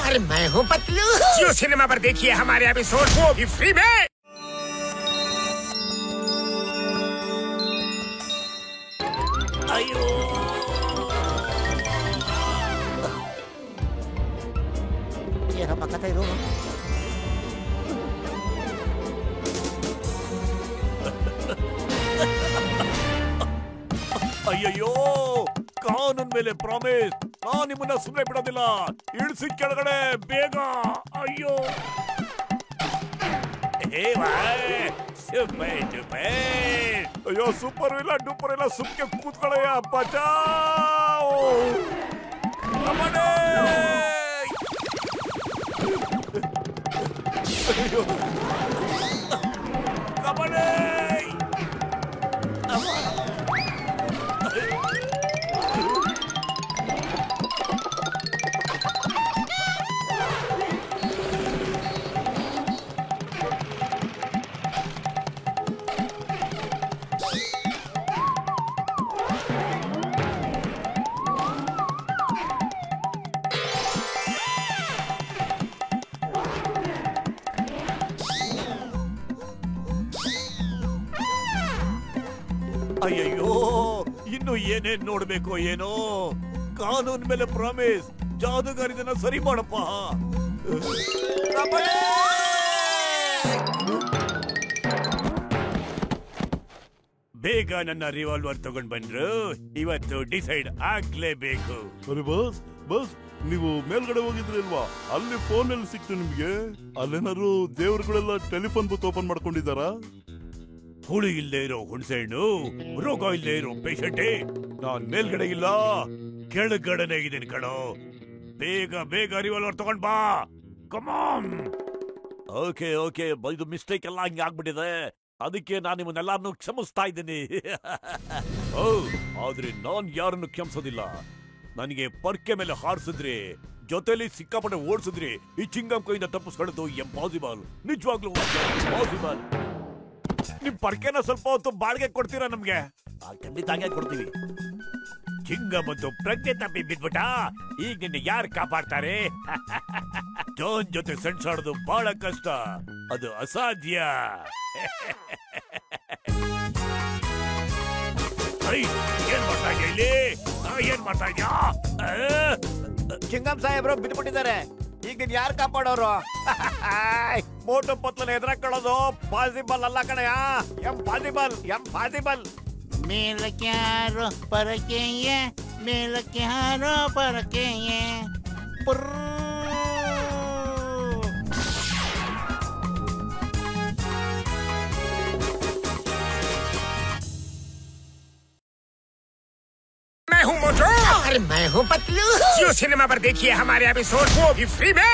और मैं हूँ पतलू। जियो सिनेमा पर देखिए हमारे एपिसोड, वो भी फ्री में। अयो Quiero pacatero. ಅಯ್ಯಯ್ಯೋ, ಕಾನೂನ್ ಮೇಲೆ ಪ್ರಾಮಿಸ್, ನಾನ್ ನಿಮ್ಮನ್ನ ಸುಮ್ಮನೆ ಬಿಡೋದಿಲ್ಲ. ಇಳಿಸಿ ಕೆಳಗಡೆ ಬೇಗ. ಅಯ್ಯೋ ಅಯ್ಯೋ, ಸೂಪರ್ ಇಲ್ಲ ಡೂಪರ್ ಇಲ್ಲ, ಸುಮ್ಕೆ ಕೂತ್ಕೊಳ್ಳಯ್ಯ. ಬಚಾವ್. ಅಯ್ಯೋ, ಕಬಡ್ಡಿ. ಅಯ್ಯಯ್ಯೋ, ಇನ್ನು ಏನೇನ್ ನೋಡ್ಬೇಕು ಏನೋ. ಕಾನೂನ್ ಮೇಲೆ ಪ್ರಾಮಿಸ್, ಜಾದೂಗಾರಿದನ್ನ ಸರಿ ಮಾಡಪ್ಪ. ಬೇಗ ನನ್ನ ರಿವಾಲ್ವರ್ ತಗೊಂಡ್ ಬಂದ್ರು. ಇವತ್ತು ಡಿಸೈಡ್ ಆಗ್ಲೇಬೇಕು. ಅರೆ ಬಾಸ್ ಬಾಸ್, ನೀವು ಮೇಲ್ಗಡೆ ಹೋಗಿದ್ರಲ್ವಾ, ಅಲ್ಲಿ ಫೋನ್ ಅಲ್ಲಿ ಸಿಕ್ತು ನಿಮ್ಗೆ. ಅಲ್ಲೇನಾದ್ರು ದೇವ್ರುಗಳೆಲ್ಲ ಟೆಲಿಫೋನ್ ಬೂತ್ ಓಪನ್ ಮಾಡ್ಕೊಂಡಿದ್ದಾರಾ? ಹುಳಿ ಇಲ್ಲದೆ ಇರೋ ಹುಣಸೆಹಣ್ಣು, ರೋಗ ಇಲ್ಲದೆ ಇರೋ ಪೇಷಂಟೇ. ನಾನ್ ಮೇಲ್ಗಡೆ ಇಲ್ಲ, ಕೆಳಗಡೆನೆ ಇದೀನಿ ಕಣೋ. ಬೇಗ ಬೇಗ ರಿವಾಲ್ವರ್ ತಗೊಂಡ್ ಬಾ. ಕಮಾನ್. ಓಕೆ ಓಕೆ, ಇದು ಮಿಸ್ಟೇಕ್ ಎಲ್ಲ ಹಂಗೆ ಆಗ್ಬಿಟ್ಟಿದೆ. ಅದಕ್ಕೆ ನಾನು ನಿಮ್ಮನ್ನೆಲ್ಲಾರನ್ನು ಕ್ಷಮಿಸ್ತಾ ಇದ್ದೀನಿ. ಓ, ಆದ್ರೆ ನಾನ್ ಯಾರನ್ನು ಕ್ಷಮಿಸೋದಿಲ್ಲ. ನನಗೆ ಪರ್ಕೆ ಮೇಲೆ ಹಾರಿಸಿದ್ರಿ, ಜೊತೆಲಿ ಸಿಕ್ಕಾಪಟ್ಟೆ ಓಡಿಸಿದ್ರಿ, ಈ ಚಿಂಗಂ ಕೈಯಿಂದ ತಪ್ಪಿಸ್ಕೊಳ್ಳೋದು ಇಂಪಾಸಿಬಲ್. ನಿಜವಾಗ್ಲೂ ಇಂಪಾಸಿಬಲ್. ನಿಮ್ ಪರ್ಕೆನ ಸ್ವಲ್ಪ ಹೊತ್ತು ಬಾಳ್ಗೆ ಕೊಡ್ತೀರಾ ನಮ್ಗೆ? ಖಂಡಿತ ಹಾಗೆ ಕೊಡ್ತೀವಿ. ಚಿಂಗ ಮತ್ತು ಪ್ರಜ್ಞೆ ತಪ್ಪಿ ಬಿದ್ಬಿಟ್ಟ. ಈಗ ನಿನ್ನ ಯಾರು ಕಾಪಾಡ್ತಾರೆ? ಜಾನ್ ಜೊತೆ ಸೆಣಸಾಡೋದು ಬಹಳ ಕಷ್ಟ, ಅದು ಅಸಾಧ್ಯ. ಏನ್ ಮಾಡ್ತಾ ಇದೀಯ ಇಲ್ಲಿ? ಏನ್ ಮಾಡ್ತಾ ಇದೀಯಾ? ಚಿಂಗಂ ಸಾಹೇಬ್ರು ಬಿದ್ಬಿಟ್ಟಿದ್ದಾರೆ. ಈಗ ನೀನ್ ಯಾರು ಕಾಪಾಡೋರು? ಮೋಟು ಪತ್ಲನ ಎದುರಾಕೊಳ್ಳೋದು ಪಾಸಿಬಲ್ ಅಲ್ಲ ಕಣಯ್ಯ. Impossible, impossible. ಮೇಲಕ್ಯಾರೋ ಪರಕೆಯೇ, ಮೇಲಕ್ಯಾರೋ ಪರಕೆಯೇ. मैं हूँ मोटू और मैं हूँ पतलू। जियो सिनेमा पर देखिए हमारे एपिसोड, वो भी फ्री में।